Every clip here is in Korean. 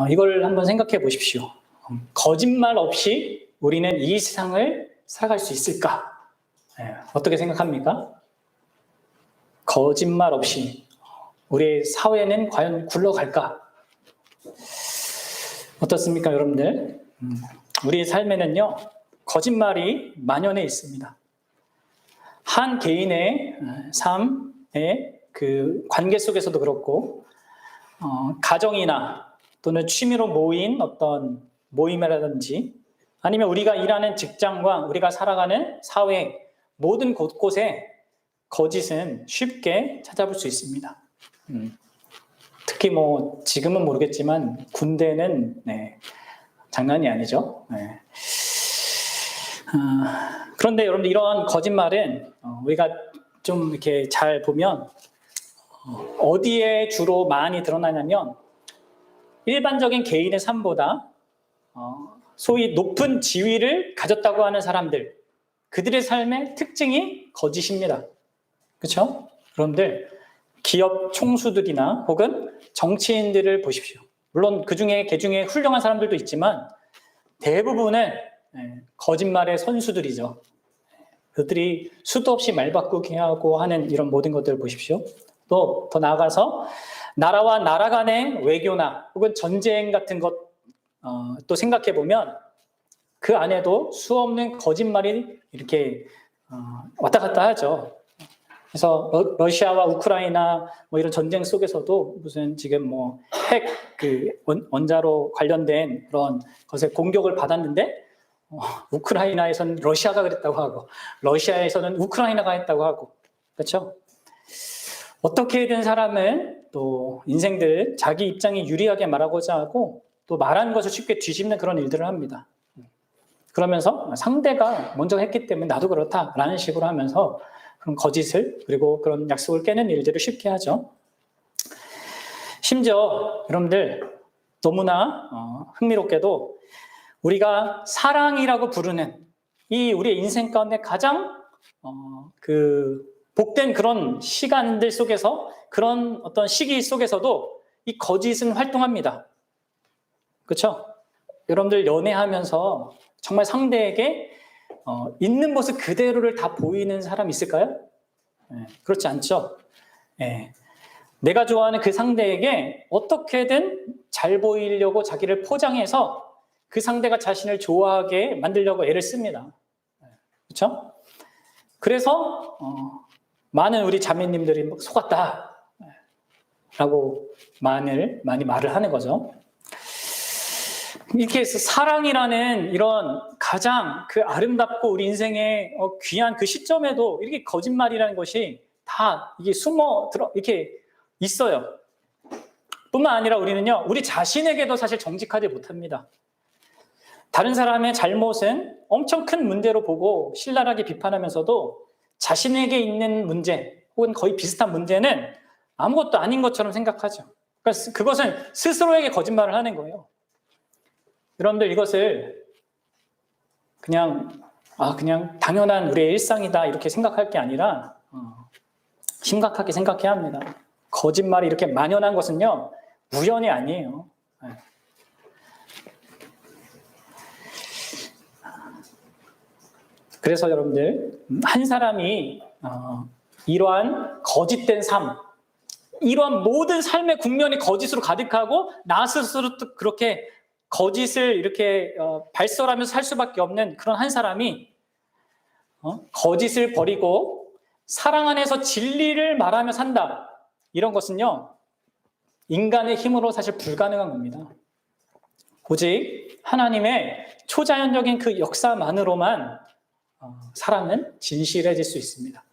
이걸 한번 생각해 보십시오. 거짓말 없이 우리는 이 세상을 살아갈 수 있을까? 어떻게 생각합니까? 거짓말 없이 우리의 사회는 과연 굴러갈까? 어떻습니까, 여러분들? 우리의 삶에는요, 거짓말이 만연해 있습니다. 한 개인의 삶의 그 관계 속에서도 그렇고, 가정이나 또는 취미로 모인 어떤 모임이라든지, 아니면 우리가 일하는 직장과 우리가 살아가는 사회 모든 곳곳에 거짓은 쉽게 찾아볼 수 있습니다. 특히 지금은 모르겠지만 군대는 장난이 아니죠. 그런데 여러분들, 이런 거짓말은 우리가 좀 이렇게 잘 보면 어디에 주로 많이 드러나냐면, 일반적인 개인의 삶보다 소위 높은 지위를 가졌다고 하는 사람들, 그들의 삶의 특징이 거짓입니다. 그렇죠? 여러분들, 기업 총수들이나 혹은 정치인들을 보십시오. 물론 그 중에 훌륭한 사람들도 있지만 대부분은 거짓말의 선수들이죠. 그들이 수도 없이 말 바꾸게 하고 하는 이런 모든 것들을 보십시오. 또 더 나아가서 나라와 나라 간의 외교나 혹은 전쟁 같은 것 또 생각해 보면 그 안에도 수없는 거짓말이 이렇게 왔다 갔다 하죠. 그래서 러시아와 우크라이나 이런 전쟁 속에서도 무슨 지금 핵 원자로 관련된 그런 것에 공격을 받았는데 우크라이나에서는 러시아가 그랬다고 하고 러시아에서는 우크라이나가 했다고 하고, 그렇죠? 어떻게든 사람은 또 인생들 자기 입장이 유리하게 말하고자 하고 또 말한 것을 쉽게 뒤집는 그런 일들을 합니다. 그러면서 상대가 먼저 했기 때문에 나도 그렇다라는 식으로 하면서 그런 거짓을, 그리고 그런 약속을 깨는 일들을 쉽게 하죠. 심지어 여러분들, 너무나 흥미롭게도 우리가 사랑이라고 부르는 이 우리의 인생 가운데 가장 복된 그런 시간들 속에서, 그런 어떤 시기 속에서도 이 거짓은 활동합니다. 그렇죠? 여러분들, 연애하면서 정말 상대에게 있는 모습 그대로를 다 보이는 사람 있을까요? 그렇지 않죠. 내가 좋아하는 그 상대에게 어떻게든 잘 보이려고 자기를 포장해서 그 상대가 자신을 좋아하게 만들려고 애를 씁니다. 그렇죠? 그래서 많은 우리 자매님들이 속았다 라고 많이 말을 하는 거죠. 이렇게 해서 사랑이라는 이런 가장 아름답고 우리 인생의 귀한 그 시점에도 이렇게 거짓말이라는 것이 다 이게 이렇게 있어요. 뿐만 아니라 우리는요, 우리 자신에게도 사실 정직하지 못합니다. 다른 사람의 잘못은 엄청 큰 문제로 보고 신랄하게 비판하면서도 자신에게 있는 문제 혹은 거의 비슷한 문제는 아무것도 아닌 것처럼 생각하죠. 그러니까 그것은 스스로에게 거짓말을 하는 거예요. 여러분들, 이것을 그냥 당연한 우리의 일상이다 이렇게 생각할 게 아니라 심각하게 생각해야 합니다. 거짓말이 이렇게 만연한 것은요, 우연이 아니에요. 그래서 여러분들, 한 사람이 이러한 거짓된 삶, 이러한 모든 삶의 국면이 거짓으로 가득하고 나 스스로도 그렇게 거짓을 이렇게 발설하면서 살 수밖에 없는 그런 한 사람이 거짓을 버리고 사랑 안에서 진리를 말하며 산다, 이런 것은요, 인간의 힘으로 사실 불가능한 겁니다. 오직 하나님의 초자연적인 그 역사만으로만 사랑은 진실해질 수 있습니다.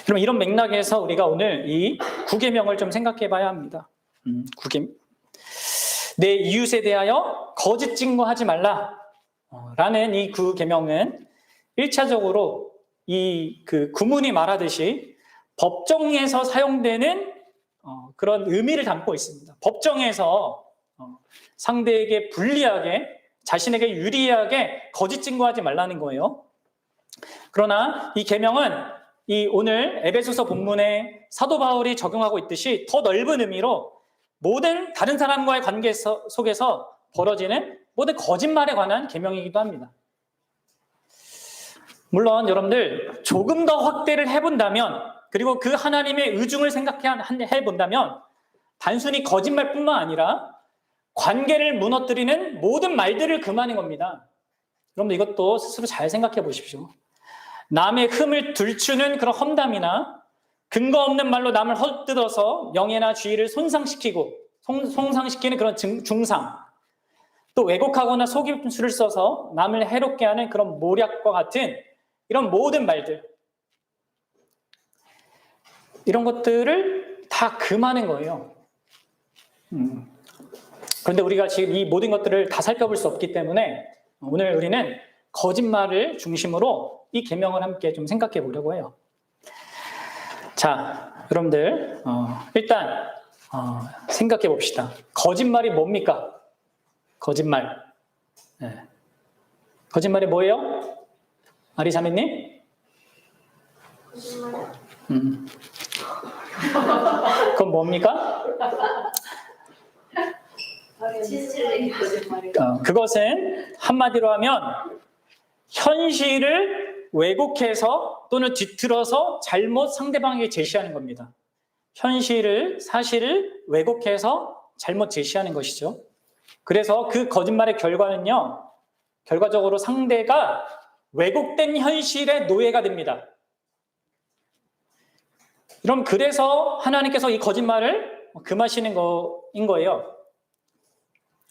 그럼 이런 맥락에서 우리가 오늘 이 9계명을 좀 생각해 봐야 합니다. 9계명. 내 이웃에 대하여 거짓 증거하지 말라 라는 이 9계명은 1차적으로 이 구문이 말하듯이 법정에서 사용되는 그런 의미를 담고 있습니다. 법정에서 상대에게 불리하게, 자신에게 유리하게 거짓 증거하지 말라는 거예요. 그러나 이 계명은 이 오늘 에베소서 본문에 사도 바울이 적용하고 있듯이 더 넓은 의미로 모든 다른 사람과의 관계 속에서 벌어지는 모든 거짓말에 관한 계명이기도 합니다. 물론 여러분들 조금 더 확대를 해본다면, 그리고 그 하나님의 의중을 생각해 본다면 단순히 거짓말뿐만 아니라 관계를 무너뜨리는 모든 말들을 금하는 겁니다. 여러분들 이것도 스스로 잘 생각해 보십시오. 남의 흠을 들추는 그런 험담이나 근거 없는 말로 남을 헛뜯어서 명예나 지위를 손상시키는 그런 중상, 또 왜곡하거나 속임수를 써서 남을 해롭게 하는 그런 모략과 같은 이런 모든 말들, 이런 것들을 다 금하는 거예요. 그런데 우리가 지금 이 모든 것들을 다 살펴볼 수 없기 때문에 오늘 우리는 거짓말을 중심으로 이 계명을 함께 좀 생각해 보려고 해요. 자, 여러분들 일단 생각해 봅시다. 거짓말이 뭡니까? 거짓말. 네. 거짓말이 뭐예요? 아리사미님? 거짓말. 그건 뭡니까? 진실이 거짓말이. 그것은 한마디로 하면 현실을 왜곡해서 또는 뒤틀어서 잘못 상대방에게 제시하는 겁니다. 현실을, 사실을 왜곡해서 잘못 제시하는 것이죠. 그래서 그 거짓말의 결과는요, 결과적으로 상대가 왜곡된 현실의 노예가 됩니다. 그럼 그래서 하나님께서 이 거짓말을 금하시는 거인 거예요.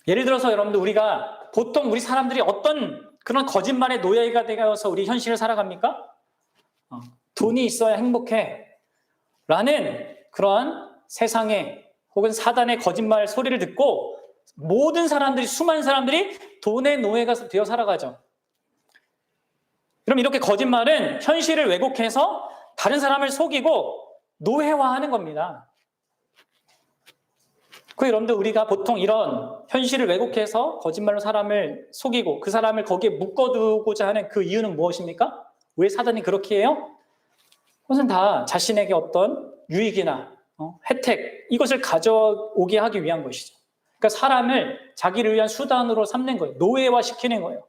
예를 들어서 여러분들 우리가 보통 우리 사람들이 어떤 그런 거짓말의 노예가 되어서 우리 현실을 살아갑니까? 돈이 있어야 행복해 라는 그러한 세상의 혹은 사단의 거짓말 소리를 듣고 모든 사람들이, 수많은 사람들이 돈의 노예가 되어 살아가죠. 그럼 이렇게 거짓말은 현실을 왜곡해서 다른 사람을 속이고 노예화하는 겁니다. 그 여러분들 우리가 보통 이런 현실을 왜곡해서 거짓말로 사람을 속이고 그 사람을 거기에 묶어두고자 하는 그 이유는 무엇입니까? 왜 사단이 그렇게 해요? 그것은 다 자신에게 어떤 유익이나 혜택, 이것을 가져오게 하기 위한 것이죠. 그러니까 사람을 자기를 위한 수단으로 삼는 거예요. 노예화시키는 거예요.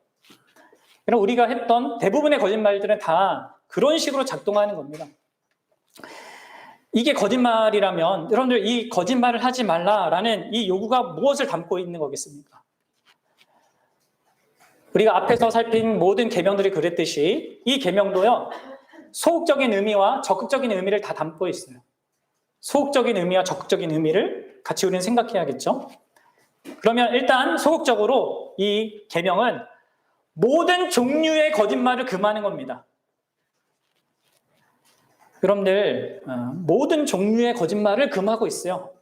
그럼 우리가 했던 대부분의 거짓말들은 다 그런 식으로 작동하는 겁니다. 이게 거짓말이라면 여러분들 이 거짓말을 하지 말라라는 이 요구가 무엇을 담고 있는 거겠습니까? 우리가 앞에서 살핀 모든 계명들이 그랬듯이 이 계명도요, 소극적인 의미와 적극적인 의미를 다 담고 있어요. 소극적인 의미와 적극적인 의미를 같이 우리는 생각해야겠죠. 그러면 일단 소극적으로 이 계명은 모든 종류의 거짓말을 금하는 겁니다. 여러분들 모든 종류의 거짓말을 금하고 있어요.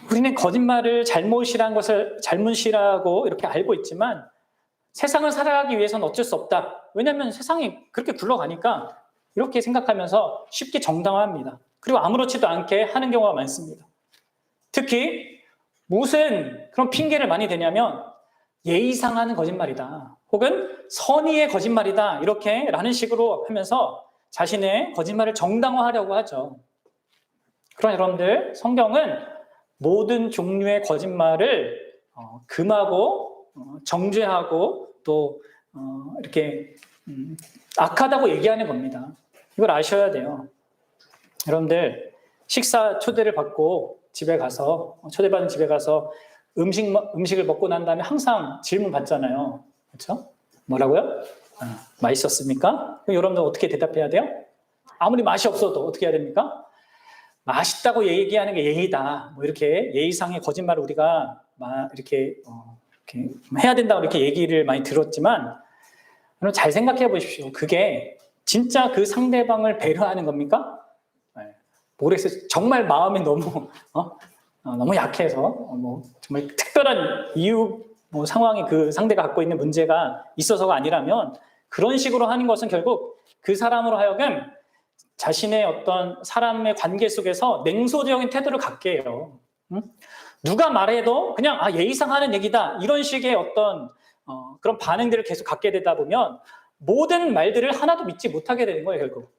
우리는 거짓말을 잘못이라고 이렇게 알고 있지만 세상을 살아가기 위해서는 어쩔 수 없다. 왜냐하면 세상이 그렇게 굴러가니까 이렇게 생각하면서 쉽게 정당화합니다. 그리고 아무렇지도 않게 하는 경우가 많습니다. 특히 무슨 그런 핑계를 많이 대냐면 예의상하는 거짓말이다. 혹은 선의의 거짓말이다. 이렇게 라는 식으로 하면서 자신의 거짓말을 정당화하려고 하죠. 그러나 여러분들 성경은 모든 종류의 거짓말을 금하고 정죄하고 또 이렇게 악하다고 얘기하는 겁니다. 이걸 아셔야 돼요. 여러분들 식사 초대를 받고 집에 가서 초대받은 집에 가서 음식을 먹고 난 다음에 항상 질문 받잖아요. 그렇죠? 뭐라고요? 맛있었습니까? 그럼 여러분들 어떻게 대답해야 돼요? 아무리 맛이 없어도 어떻게 해야 됩니까? 맛있다고 얘기하는 게 예의다. 뭐 이렇게 예의상의 거짓말을 우리가 이렇게 해야 된다고 이렇게 얘기를 많이 들었지만 여러분 잘 생각해 보십시오. 그게 진짜 그 상대방을 배려하는 겁니까? 모르겠어요. 정말 마음이 너무 너무 약해서 뭐 정말 특별한 이유 상황이 그 상대가 갖고 있는 문제가 있어서가 아니라면 그런 식으로 하는 것은 결국 그 사람으로 하여금 자신의 어떤 사람의 관계 속에서 냉소적인 태도를 갖게 해요. 누가 말해도 그냥 예의상 하는 얘기다 이런 식의 어떤 그런 반응들을 계속 갖게 되다 보면 모든 말들을 하나도 믿지 못하게 되는 거예요, 결국.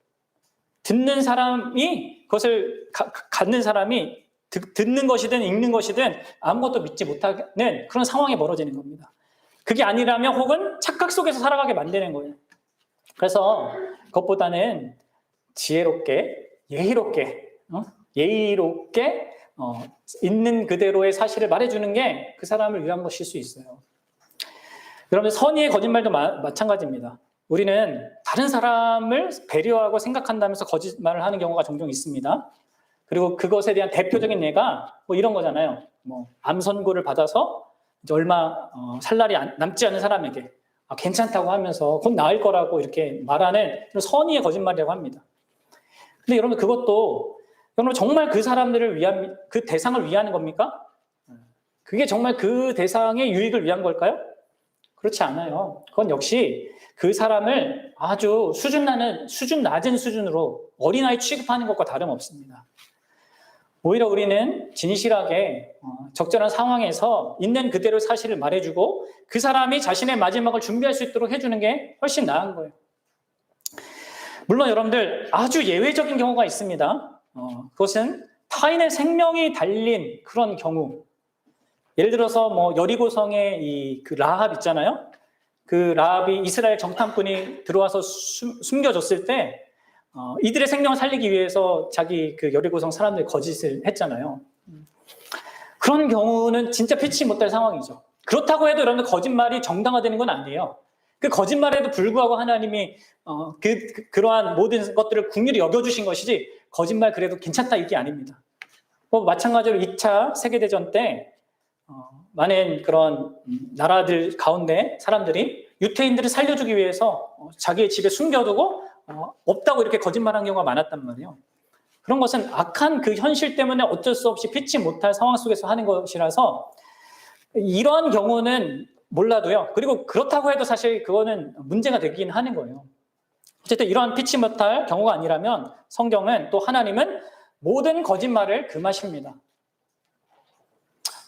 듣는 사람이 그것을 갖는 사람이 듣는 것이든 읽는 것이든 아무것도 믿지 못하는 그런 상황이 벌어지는 겁니다. 그게 아니라면 혹은 착각 속에서 살아가게 만드는 거예요. 그래서 그것보다는 지혜롭게 예의롭게 있는 그대로의 사실을 말해주는 게 그 사람을 위한 것일 수 있어요. 여러분, 선의의 거짓말도 마찬가지입니다. 우리는 다른 사람을 배려하고 생각한다면서 거짓말을 하는 경우가 종종 있습니다. 그리고 그것에 대한 대표적인 예가 뭐 이런 거잖아요. 암 선고를 받아서 이제 얼마 살 날이 남지 않은 사람에게 괜찮다고 하면서 곧 나을 거라고 이렇게 말하는 선의의 거짓말이라고 합니다. 근데 여러분, 그것도 여러분 정말 그 사람들을 위한, 그 대상을 위하는 겁니까? 그게 정말 그 대상의 유익을 위한 걸까요? 그렇지 않아요. 그건 역시 그 사람을 아주 수준 낮은 수준으로 어린아이 취급하는 것과 다름없습니다. 오히려 우리는 진실하게 적절한 상황에서 있는 그대로 사실을 말해주고 그 사람이 자신의 마지막을 준비할 수 있도록 해주는 게 훨씬 나은 거예요. 물론 여러분들 아주 예외적인 경우가 있습니다. 그것은 타인의 생명이 달린 그런 경우. 예를 들어서 여리고성의 그 라합 있잖아요. 그 라합이 이스라엘 정탐꾼이 들어와서 숨겨줬을 때 이들의 생명을 살리기 위해서 자기 그 여리고성 사람들이 거짓을 했잖아요. 그런 경우는 진짜 피치 못할 상황이죠. 그렇다고 해도 여러분들 거짓말이 정당화되는 건 아니에요. 그 거짓말에도 불구하고 하나님이 그러한 모든 것들을 긍휼히 여겨주신 것이지 거짓말 그래도 괜찮다 이게 아닙니다. 마찬가지로 2차 세계대전 때 많은 그런 나라들 가운데 사람들이 유태인들을 살려주기 위해서 자기의 집에 숨겨두고 없다고 이렇게 거짓말한 경우가 많았단 말이에요. 그런 것은 악한 그 현실 때문에 어쩔 수 없이 피치 못할 상황 속에서 하는 것이라서 이러한 경우는 몰라도요. 그리고 그렇다고 해도 사실 그거는 문제가 되긴 하는 거예요. 어쨌든 이러한 피치 못할 경우가 아니라면 성경은 또 하나님은 모든 거짓말을 금하십니다.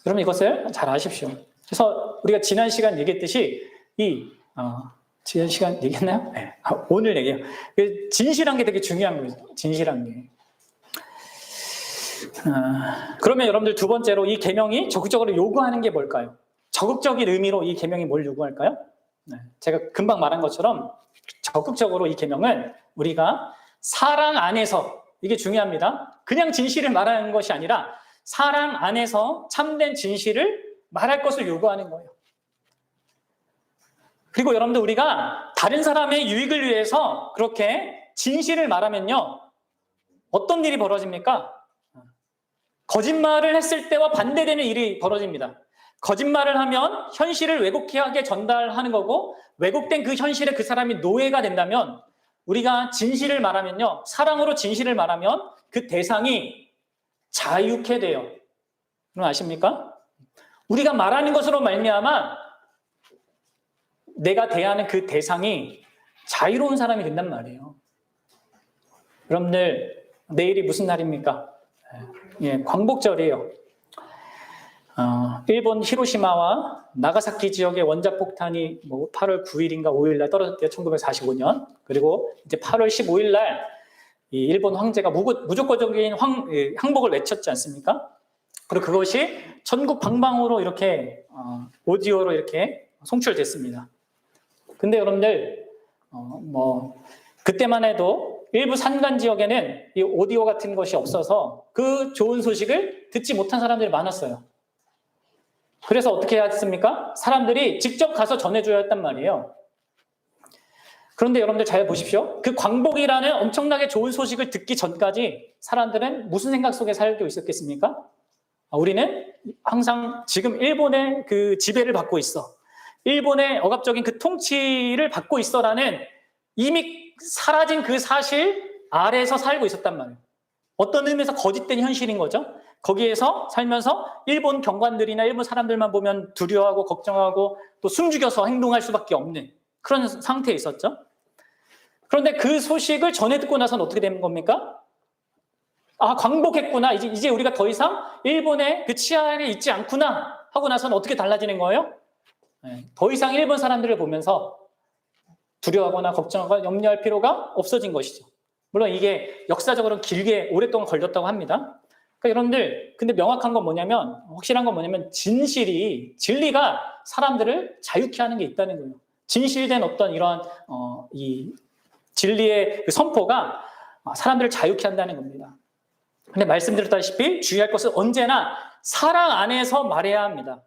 여러분 이것을 잘 아십시오. 그래서 우리가 지난 시간 얘기했듯이 지난 시간 얘기했나요? 네. 오늘 얘기해요. 진실한 게 되게 중요한 거예요. 진실한 게. 그러면 여러분들 두 번째로 이 계명이 적극적으로 요구하는 게 뭘까요? 적극적인 의미로 이 계명이 뭘 요구할까요? 제가 금방 말한 것처럼 적극적으로 이 계명은 우리가 사랑 안에서, 이게 중요합니다. 그냥 진실을 말하는 것이 아니라 사랑 안에서 참된 진실을 말할 것을 요구하는 거예요. 그리고 여러분들 우리가 다른 사람의 유익을 위해서 그렇게 진실을 말하면요, 어떤 일이 벌어집니까? 거짓말을 했을 때와 반대되는 일이 벌어집니다. 거짓말을 하면 현실을 왜곡하게 전달하는 거고, 왜곡된 그 현실에 그 사람이 노예가 된다면, 우리가 진실을 말하면요, 사랑으로 진실을 말하면 그 대상이 자유케 돼요. 여러분 아십니까? 우리가 말하는 것으로 말미암아 내가 대하는 그 대상이 자유로운 사람이 된단 말이에요. 여러분들 내일이 무슨 날입니까? 광복절이에요. 일본 히로시마와 나가사키 지역의 원자폭탄이 8월 9일인가 5일 날 떨어졌대요. 1945년. 그리고 이제 8월 15일 날 이 일본 황제가 무조건적인 항복을 외쳤지 않습니까? 그리고 그것이 전국 방방으로 이렇게 오디오로 이렇게 송출됐습니다. 근데 여러분들 그때만 해도 일부 산간 지역에는 이 오디오 같은 것이 없어서 그 좋은 소식을 듣지 못한 사람들이 많았어요. 그래서 어떻게 했습니까? 사람들이 직접 가서 전해줘야 했단 말이에요. 그런데 여러분들 잘 보십시오. 그 광복이라는 엄청나게 좋은 소식을 듣기 전까지 사람들은 무슨 생각 속에 살고 있었겠습니까? 우리는 항상 지금 일본의 그 지배를 받고 있어. 일본의 억압적인 그 통치를 받고 있어라는 이미 사라진 그 사실 아래에서 살고 있었단 말이에요. 어떤 의미에서 거짓된 현실인 거죠. 거기에서 살면서 일본 경관들이나 일본 사람들만 보면 두려워하고 걱정하고 또 숨죽여서 행동할 수밖에 없는 그런 상태에 있었죠. 그런데 그 소식을 전해 듣고 나서는 어떻게 되는 겁니까? 광복했구나. 이제 우리가 더 이상 일본의 그 치하에 있지 않구나 하고 나서는 어떻게 달라지는 거예요? 더 이상 일본 사람들을 보면서 두려워하거나 걱정하거나 염려할 필요가 없어진 것이죠. 물론 이게 역사적으로 길게 오랫동안 걸렸다고 합니다. 그러니까 여러분들, 근데 명확한 건 뭐냐면, 확실한 건 뭐냐면, 진리가 사람들을 자유케 하는 게 있다는 거예요. 진실된 어떤 이런, 이 진리의 그 선포가 사람들을 자유케 한다는 겁니다. 근데 말씀드렸다시피 주의할 것은 언제나 사랑 안에서 말해야 합니다.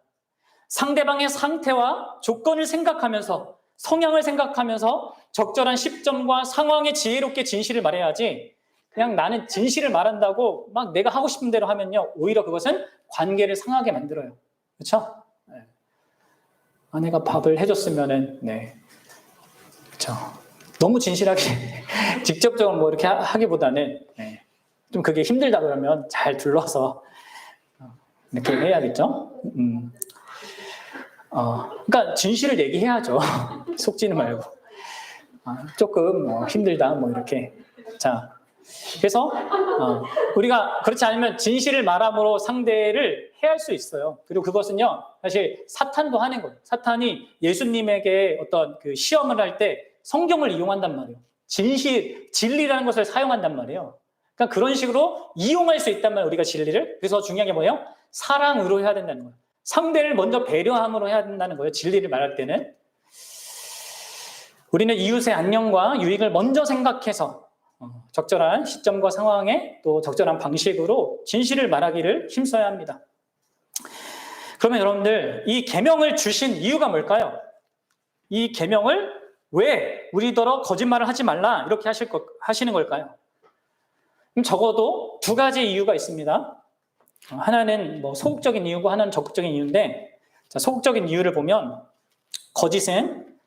상대방의 상태와 조건을 생각하면서, 성향을 생각하면서 적절한 시점과 상황에 지혜롭게 진실을 말해야지, 그냥 나는 진실을 말한다고 막 내가 하고 싶은 대로 하면요, 오히려 그것은 관계를 상하게 만들어요. 그렇죠? 네. 아내가 밥을 해줬으면은, 네, 그렇죠. 너무 진실하게 직접적으로 뭐 이렇게 하기보다는, 네, 좀 그게 힘들다 그러면 잘 둘러서 이렇게 해야겠죠. 그러니까 진실을 얘기해야죠. 속지는 말고. 조금 힘들다 뭐 이렇게. 자, 그래서 우리가 그렇지 않으면 진실을 말함으로 상대를 해할 수 있어요. 그리고 그것은요, 사실 사탄도 하는 거예요. 사탄이 예수님에게 어떤 그 시험을 할 때 성경을 이용한단 말이에요. 진리라는 것을 사용한단 말이에요. 그러니까 그런 식으로 이용할 수 있단 말이에요, 우리가 진리를. 그래서 중요한 게 뭐예요? 사랑으로 해야 된다는 거예요. 상대를 먼저 배려함으로 해야 된다는 거예요, 진리를 말할 때는. 우리는 이웃의 안녕과 유익을 먼저 생각해서 적절한 시점과 상황에 또 적절한 방식으로 진실을 말하기를 힘써야 합니다. 그러면 여러분들, 이 계명을 주신 이유가 뭘까요? 이 계명을 왜 우리더러 거짓말을 하지 말라 이렇게 하시는 걸까요? 적어도 두 가지 이유가 있습니다. 하나는 뭐 소극적인 이유고 하나는 적극적인 이유인데, 자, 소극적인 이유를 보면 거짓은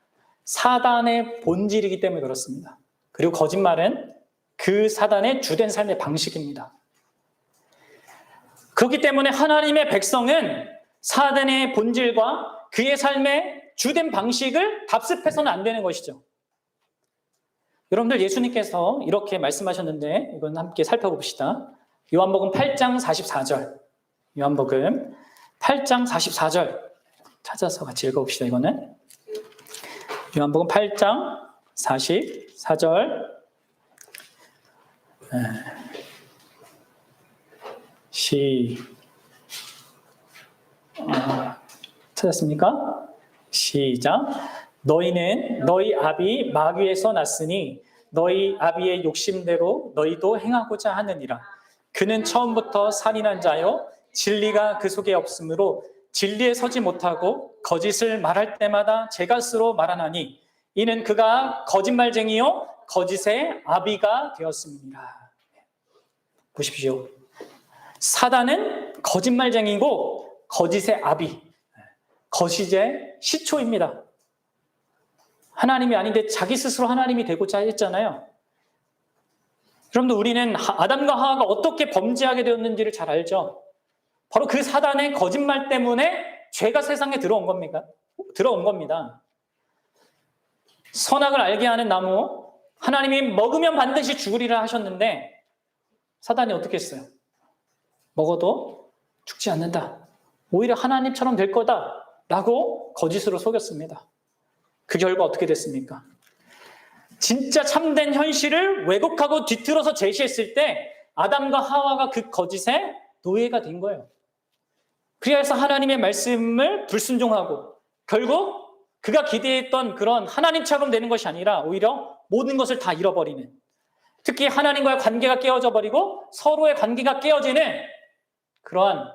사단의 본질이기 때문에 그렇습니다. 그리고 거짓말은 그 사단의 주된 삶의 방식입니다. 그렇기 때문에 하나님의 백성은 사단의 본질과 그의 삶의 주된 방식을 답습해서는 안 되는 것이죠. 여러분들, 예수님께서 이렇게 말씀하셨는데 이건 함께 살펴봅시다. 요한복음 8장 44절. 요한복음 8장 44절 찾아서 같이 읽어봅시다. 이거는 요한복음 8장 44절. 찾았습니까? 시작. 너희는 너희 아비 마귀에서 났으니 너희 아비의 욕심대로 너희도 행하고자 하느니라. 그는 처음부터 살인한 자요 진리가 그 속에 없으므로 진리에 서지 못하고 거짓을 말할 때마다 제갓으로 말하나니 이는 그가 거짓말쟁이요 거짓의 아비가 되었습니다. 보십시오. 사단은 거짓말쟁이고 거짓의 아비, 거짓의 시초입니다. 하나님이 아닌데 자기 스스로 하나님이 되고자 했잖아요. 여러분들, 우리는 아담과 하와가 어떻게 범죄하게 되었는지를 잘 알죠. 바로 그 사단의 거짓말 때문에 죄가 세상에 들어온 겁니다. 선악을 알게 하는 나무, 하나님이 먹으면 반드시 죽으리라 하셨는데 사단이 어떻게 했어요? 먹어도 죽지 않는다. 오히려 하나님처럼 될 거다라고 거짓으로 속였습니다. 그 결과 어떻게 됐습니까? 진짜 참된 현실을 왜곡하고 뒤틀어서 제시했을 때 아담과 하와가 그 거짓의 노예가 된 거예요. 그래서 하나님의 말씀을 불순종하고 결국 그가 기대했던 그런 하나님처럼 되는 것이 아니라 오히려 모든 것을 다 잃어버리는, 특히 하나님과의 관계가 깨어져 버리고 서로의 관계가 깨어지는 그러한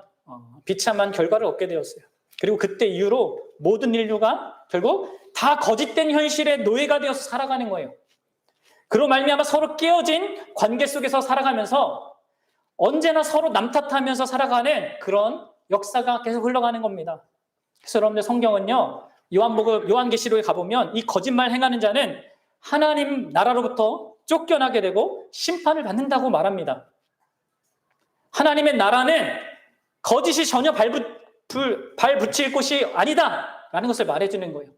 비참한 결과를 얻게 되었어요. 그리고 그때 이후로 모든 인류가 결국 다 거짓된 현실의 노예가 되어서 살아가는 거예요. 그로 말미암아 서로 깨어진 관계 속에서 살아가면서 언제나 서로 남 탓하면서 살아가는 그런 역사가 계속 흘러가는 겁니다. 그래서 여러분들, 성경은요, 요한계시록에 가보면 이 거짓말 행하는 자는 하나님 나라로부터 쫓겨나게 되고 심판을 받는다고 말합니다. 하나님의 나라는 거짓이 전혀 발붙일 곳이 아니다라는 것을 말해주는 거예요.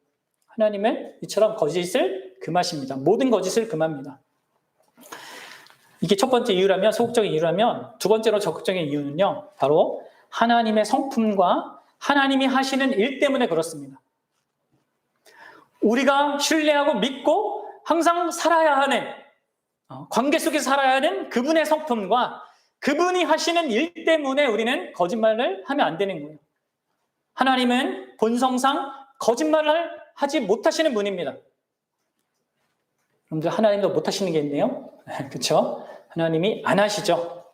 하나님은 이처럼 거짓을 금하십니다. 모든 거짓을 금합니다. 이게 첫 번째 이유라면, 소극적인 이유라면, 두 번째로 적극적인 이유는요, 바로 하나님의 성품과 하나님이 하시는 일 때문에 그렇습니다. 우리가 신뢰하고 믿고 항상 살아야 하는 관계 속에서 살아야 하는 그분의 성품과 그분이 하시는 일 때문에 우리는 거짓말을 하면 안 되는 거예요. 하나님은 본성상 거짓말을 하지 못하시는 분입니다. 여러분들 하나님도 못하시는 게 있네요. 그렇죠? 하나님이 안 하시죠.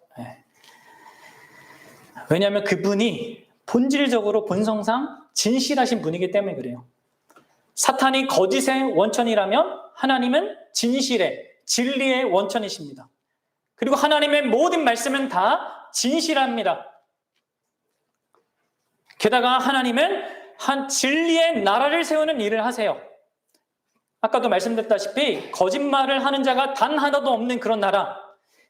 왜냐하면 그분이 본질적으로 본성상 진실하신 분이기 때문에 그래요. 사탄이 거짓의 원천이라면 하나님은 진실의, 진리의 원천이십니다. 그리고 하나님의 모든 말씀은 다 진실합니다. 게다가 하나님은 한 진리의 나라를 세우는 일을 하세요. 아까도 말씀드렸다시피 거짓말을 하는 자가 단 하나도 없는 그런 나라,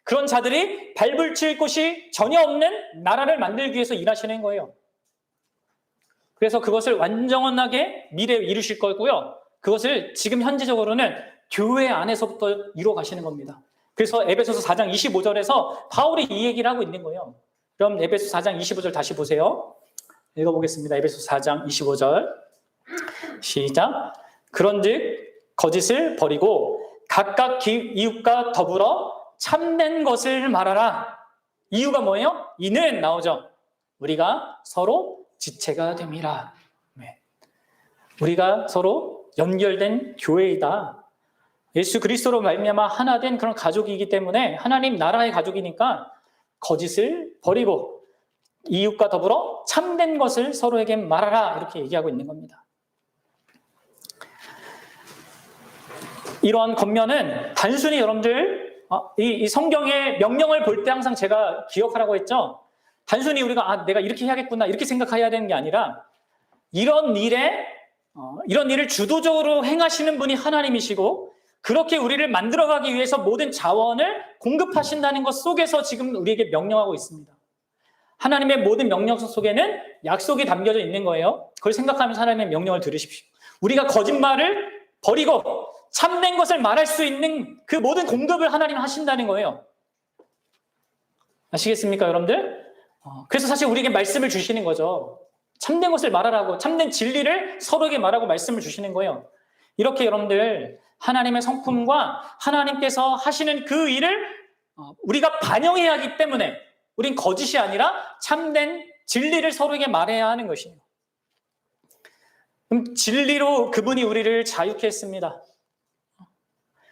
그런 자들이 발붙일 곳이 전혀 없는 나라를 만들기 위해서 일하시는 거예요. 그래서 그것을 완전하게 미래에 이루실 거고요. 그것을 지금 현재적으로는 교회 안에서부터 이루어 가시는 겁니다. 그래서 에베소서 4장 25절에서 바울이 이 얘기를 하고 있는 거예요. 그럼 에베소 4장 25절 다시 보세요. 읽어보겠습니다. 에베소 4장 25절 시작. 그런즉 거짓을 버리고 각각 이웃과 더불어 참된 것을 말하라. 이유가 뭐예요? 이는 나오죠. 우리가 서로 지체가 됨이라. 우리가 서로 연결된 교회이다. 예수 그리스도로 말미암아 하나 된 그런 가족이기 때문에 하나님 나라의 가족이니까 거짓을 버리고 이웃과 더불어 참된 것을 서로에게 말하라. 이렇게 얘기하고 있는 겁니다. 이러한 겉면은 단순히 여러분들 이 성경의 명령을 볼 때 항상 제가 기억하라고 했죠. 단순히 우리가 내가 이렇게 해야겠구나 이렇게 생각해야 되는 게 아니라 이런 일을 주도적으로 행하시는 분이 하나님이시고 그렇게 우리를 만들어가기 위해서 모든 자원을 공급하신다는 것 속에서 지금 우리에게 명령하고 있습니다. 하나님의 모든 명령 속에는 약속이 담겨져 있는 거예요. 그걸 생각하면서 하나님의 명령을 들으십시오. 우리가 거짓말을 버리고 참된 것을 말할 수 있는 그 모든 공급을 하나님 하신다는 거예요. 아시겠습니까, 여러분들? 그래서 사실 우리에게 말씀을 주시는 거죠. 참된 것을 말하라고, 참된 진리를 서로에게 말하고 말씀을 주시는 거예요. 이렇게 여러분들 하나님의 성품과 하나님께서 하시는 그 일을 우리가 반영해야 하기 때문에 우린 거짓이 아니라 참된 진리를 서로에게 말해야 하는 것이에요. 그럼 진리로 그분이 우리를 자유케 했습니다.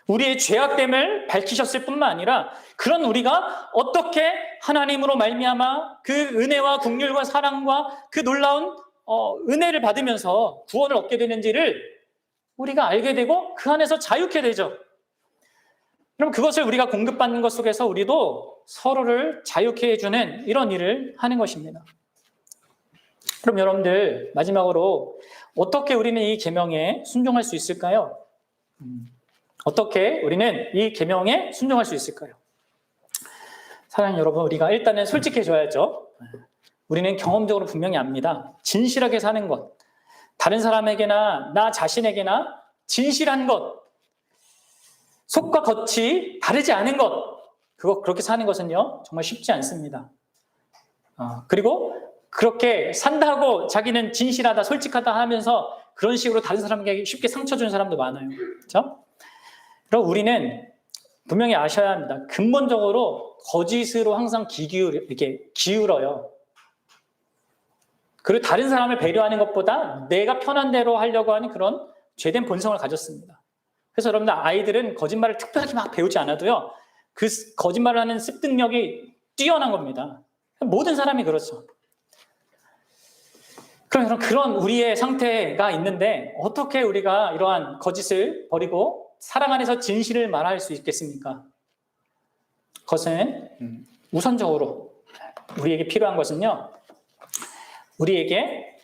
우리의 죄악됨을 밝히셨을 뿐만 아니라 그런 우리가 어떻게 하나님으로 말미암아 그 은혜와 긍휼과 사랑과 그 놀라운 은혜를 받으면서 구원을 얻게 되는지를 우리가 알게 되고 그 안에서 자유케 되죠. 그럼 그것을 우리가 공급받는 것 속에서 우리도 서로를 자유케 해주는 이런 일을 하는 것입니다. 그럼 여러분들 마지막으로 어떻게 우리는 이 계명에 순종할 수 있을까요? 어떻게 우리는 이 계명에 순종할 수 있을까요? 사랑하는 여러분, 우리가 일단은 솔직해져야죠. 우리는 경험적으로 분명히 압니다. 진실하게 사는 것, 다른 사람에게나 나 자신에게나 진실한 것, 속과 겉이 다르지 않은 것, 그렇게 사는 것은요 정말 쉽지 않습니다. 그리고 그렇게 산다고 자기는 진실하다, 솔직하다 하면서 그런 식으로 다른 사람에게 쉽게 상처 주는 사람도 많아요. 그렇죠? 그럼 우리는 분명히 아셔야 합니다. 근본적으로 거짓으로 항상 기울어요. 그리고 다른 사람을 배려하는 것보다 내가 편한 대로 하려고 하는 그런 죄된 본성을 가졌습니다. 그래서 여러분들 아이들은 거짓말을 특별하게 막 배우지 않아도요. 그 거짓말을 하는 습득력이 뛰어난 겁니다. 모든 사람이 그렇죠. 그런 우리의 상태가 있는데 어떻게 우리가 이러한 거짓을 버리고 사랑 안에서 진실을 말할 수 있겠습니까? 그것은 우선적으로 우리에게 필요한 것은요. 우리에게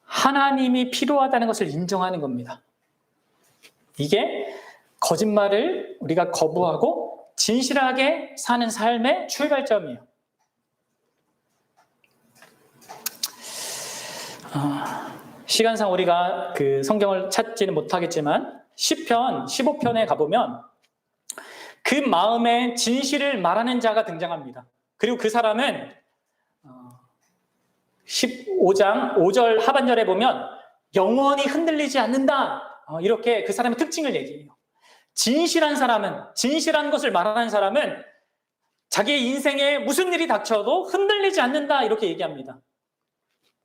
하나님이 필요하다는 것을 인정하는 겁니다. 이게 거짓말을 우리가 거부하고 진실하게 사는 삶의 출발점이에요. 시간상 우리가 그 성경을 찾지는 못하겠지만 시편 15편에 가보면 그 마음의 진실을 말하는 자가 등장합니다. 그리고 그 사람은 15장 5절 하반절에 보면 영원히 흔들리지 않는다. 이렇게 그 사람의 특징을 얘기해요. 진실한 사람은, 진실한 것을 말하는 사람은 자기의 인생에 무슨 일이 닥쳐도 흔들리지 않는다 이렇게 얘기합니다.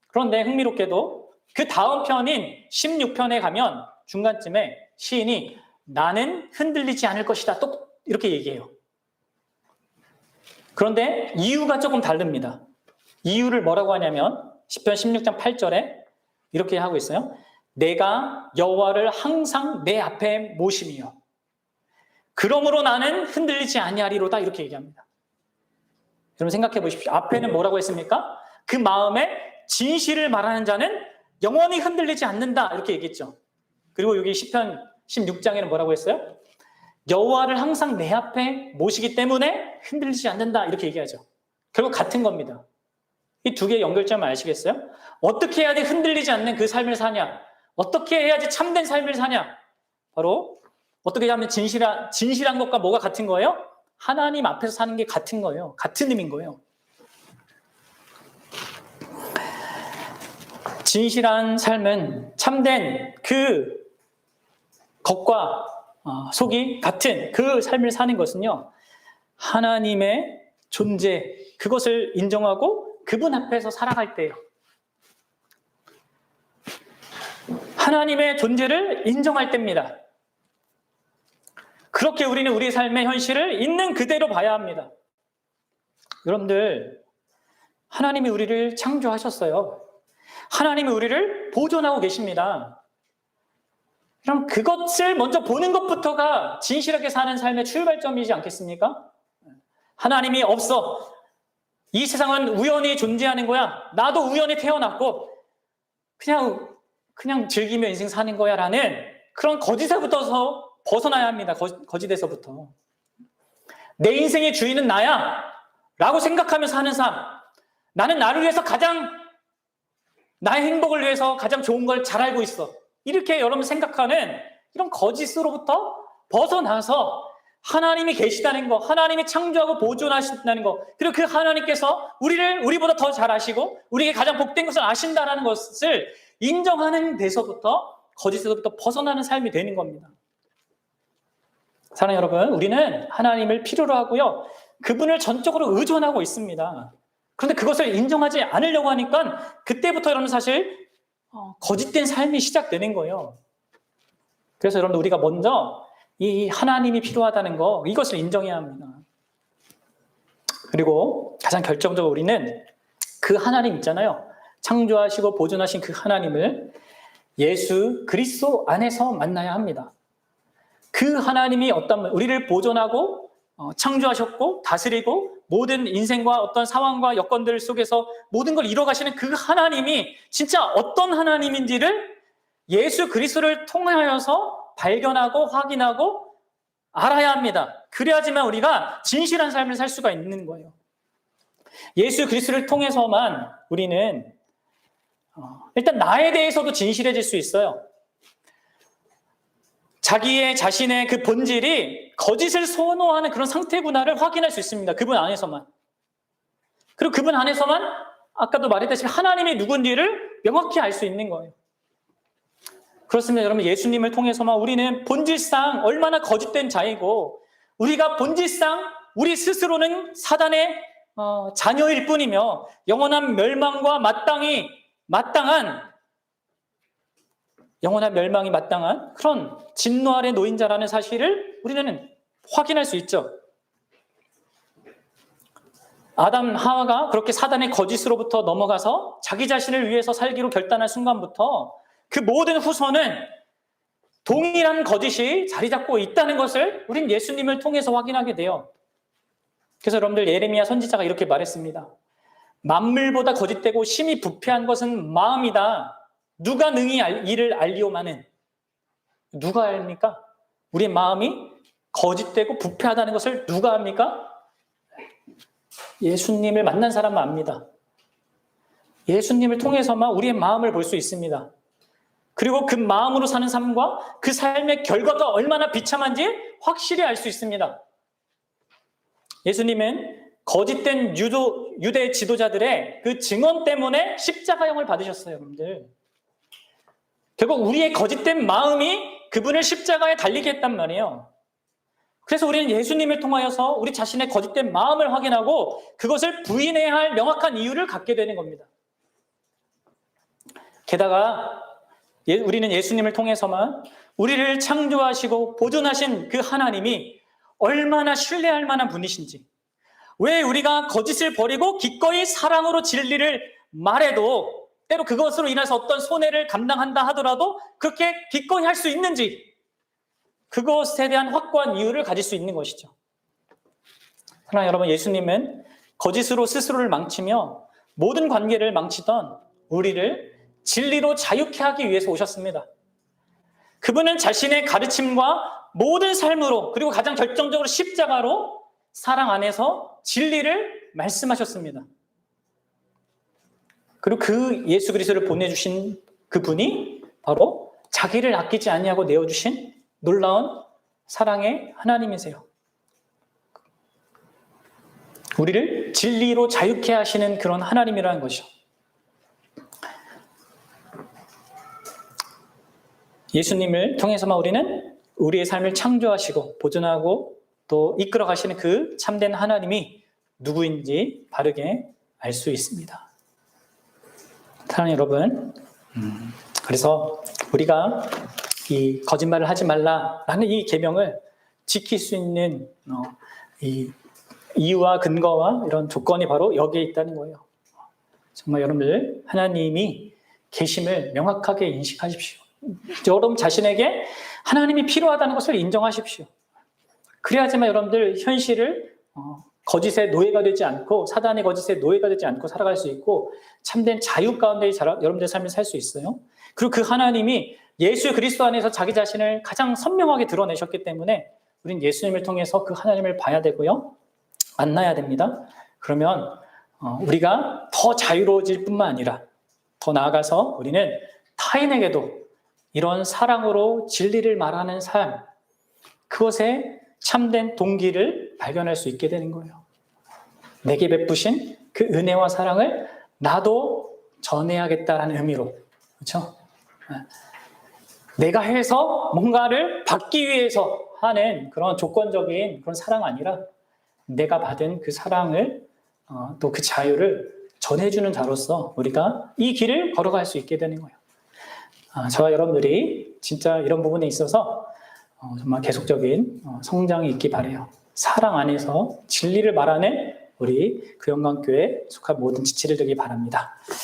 그런데 흥미롭게도 그 다음 편인 16편에 가면 중간쯤에 시인이 나는 흔들리지 않을 것이다 또 이렇게 얘기해요. 그런데 이유가 조금 다릅니다. 이유를 뭐라고 하냐면 시편 16장 8절에 이렇게 하고 있어요. 내가 여호와를 항상 내 앞에 모심이요 그러므로 나는 흔들리지 아니하리로다 이렇게 얘기합니다. 여러분 생각해 보십시오. 앞에는 뭐라고 했습니까? 그 마음에 진실을 말하는 자는 영원히 흔들리지 않는다 이렇게 얘기했죠. 그리고 여기 시편 16장에는 뭐라고 했어요? 여호와를 항상 내 앞에 모시기 때문에 흔들리지 않는다 이렇게 얘기하죠. 결국 같은 겁니다. 이 두 개의 연결점을 아시겠어요? 어떻게 해야지 흔들리지 않는 그 삶을 사냐? 어떻게 해야지 참된 삶을 사냐? 바로 어떻게 하면 진실한 것과 뭐가 같은 거예요? 하나님 앞에서 사는 게 같은 거예요. 같은 의미인 거예요. 진실한 삶은 참된 그 겉과 속이 같은 그 삶을 사는 것은요. 하나님의 존재, 그것을 인정하고 그분 앞에서 살아갈 때예요. 하나님의 존재를 인정할 때입니다. 그렇게 우리는 우리 삶의 현실을 있는 그대로 봐야 합니다. 여러분들, 하나님이 우리를 창조하셨어요. 하나님이 우리를 보존하고 계십니다. 그럼 그것을 먼저 보는 것부터가 진실하게 사는 삶의 출발점이지 않겠습니까? 하나님이 없어. 이 세상은 우연히 존재하는 거야. 나도 우연히 태어났고 그냥 즐기며 인생 사는 거야 라는 그런 거짓에부터 벗어나야 합니다. 거짓에서부터. 내 인생의 주인은 나야 라고 생각하면서 사는 삶. 나는 나를 위해서 나의 행복을 위해서 가장 좋은 걸 잘 알고 있어. 이렇게 여러분 생각하는 이런 거짓으로부터 벗어나서 하나님이 계시다는 거, 하나님이 창조하고 보존하신다는 거, 그리고 그 하나님께서 우리보다 더 잘 아시고 우리에게 가장 복된 것을 아신다는 것을 인정하는 데서부터 거짓에서부터 벗어나는 삶이 되는 겁니다. 사랑하는 여러분, 우리는 하나님을 필요로 하고요. 그분을 전적으로 의존하고 있습니다. 그런데 그것을 인정하지 않으려고 하니까 그때부터 여러분 사실 거짓된 삶이 시작되는 거예요. 그래서 여러분 우리가 먼저 이 하나님이 필요하다는 거 이것을 인정해야 합니다. 그리고 가장 결정적으로 우리는 그 하나님 있잖아요. 창조하시고 보존하신 그 하나님을 예수 그리스도 안에서 만나야 합니다. 그 하나님이 우리를 보존하고 창조하셨고 다스리고 모든 인생과 어떤 상황과 여건들 속에서 모든 걸 이뤄가시는 그 하나님이 진짜 어떤 하나님인지를 예수 그리스도를 통하여서 발견하고 확인하고 알아야 합니다. 그래야지만 우리가 진실한 삶을 살 수가 있는 거예요. 예수 그리스도를 통해서만 우리는 일단 나에 대해서도 진실해질 수 있어요. 자신의 그 본질이 거짓을 선호하는 그런 상태구나를 확인할 수 있습니다. 그분 안에서만. 그리고 그분 안에서만 아까도 말했다시피 하나님이 누군지를 명확히 알 수 있는 거예요. 그렇습니다. 여러분 예수님을 통해서만 우리는 본질상 얼마나 거짓된 자이고 우리가 본질상 우리 스스로는 사단의 자녀일 뿐이며 영원한 멸망과 영원한 멸망이 마땅한 그런 진노 아래 놓인 자라는 사실을 우리는 확인할 수 있죠. 아담 하와가 그렇게 사단의 거짓으로부터 넘어가서 자기 자신을 위해서 살기로 결단한 순간부터 그 모든 후손은 동일한 거짓이 자리 잡고 있다는 것을 우린 예수님을 통해서 확인하게 돼요. 그래서 여러분들 예레미야 선지자가 이렇게 말했습니다. 만물보다 거짓되고 심히 부패한 것은 마음이다. 누가 능히 이를 알리오마는. 누가 압니까? 우리의 마음이 거짓되고 부패하다는 것을 누가 압니까? 예수님을 만난 사람만 압니다. 예수님을 통해서만 우리의 마음을 볼 수 있습니다. 그리고 그 마음으로 사는 삶과 그 삶의 결과가 얼마나 비참한지 확실히 알 수 있습니다. 예수님은 거짓된 유대 지도자들의 그 증언 때문에 십자가형을 받으셨어요, 여러분들. 결국 우리의 거짓된 마음이 그분을 십자가에 달리게 했단 말이에요. 그래서 우리는 예수님을 통하여서 우리 자신의 거짓된 마음을 확인하고 그것을 부인해야 할 명확한 이유를 갖게 되는 겁니다. 게다가 우리는 예수님을 통해서만 우리를 창조하시고 보존하신 그 하나님이 얼마나 신뢰할 만한 분이신지, 왜 우리가 거짓을 버리고 기꺼이 사랑으로 진리를 말해도 때로 그것으로 인해서 어떤 손해를 감당한다 하더라도 그렇게 기꺼이 할 수 있는지, 그것에 대한 확고한 이유를 가질 수 있는 것이죠. 그러나 여러분, 예수님은 거짓으로 스스로를 망치며 모든 관계를 망치던 우리를 진리로 자유케 하기 위해서 오셨습니다. 그분은 자신의 가르침과 모든 삶으로, 그리고 가장 결정적으로 십자가로 사랑 안에서 진리를 말씀하셨습니다. 그리고 그 예수 그리스도를 보내주신 그분이 바로 자기를 아끼지 아니하고 내어주신 놀라운 사랑의 하나님이세요. 우리를 진리로 자유케 하시는 그런 하나님이라는 것이죠. 예수님을 통해서만 우리는 우리의 삶을 창조하시고 보존하고 또 이끌어 가시는 그 참된 하나님이 누구인지 바르게 알 수 있습니다. 사랑하는 여러분, 그래서 우리가 이 거짓말을 하지 말라라는 이 계명을 지킬 수 있는 이 이유와 근거와 이런 조건이 바로 여기에 있다는 거예요. 정말 여러분들 하나님이 계심을 명확하게 인식하십시오. 여러분 자신에게 하나님이 필요하다는 것을 인정하십시오. 그래야지만 여러분들 현실을 거짓의 노예가 되지 않고, 사단의 거짓의 노예가 되지 않고 살아갈 수 있고 참된 자유 가운데 여러분들의 삶을 살 수 있어요. 그리고 그 하나님이 예수 그리스도 안에서 자기 자신을 가장 선명하게 드러내셨기 때문에 우리는 예수님을 통해서 그 하나님을 봐야 되고요, 만나야 됩니다. 그러면 우리가 더 자유로워질 뿐만 아니라 더 나아가서 우리는 타인에게도 이런 사랑으로 진리를 말하는 삶, 그것에 참된 동기를 발견할 수 있게 되는 거예요. 내게 베푸신 그 은혜와 사랑을 나도 전해야겠다라는 의미로, 그렇죠? 내가 해서 뭔가를 받기 위해서 하는 그런 조건적인 그런 사랑 아니라 내가 받은 그 사랑을 또 그 자유를 전해주는 자로서 우리가 이 길을 걸어갈 수 있게 되는 거예요. 저와 여러분들이 진짜 이런 부분에 있어서 정말 계속적인 성장이 있기 바라요. 사랑 안에서 진리를 말하는 우리 그 영광교회에 속한 모든 지체를 되기 바랍니다.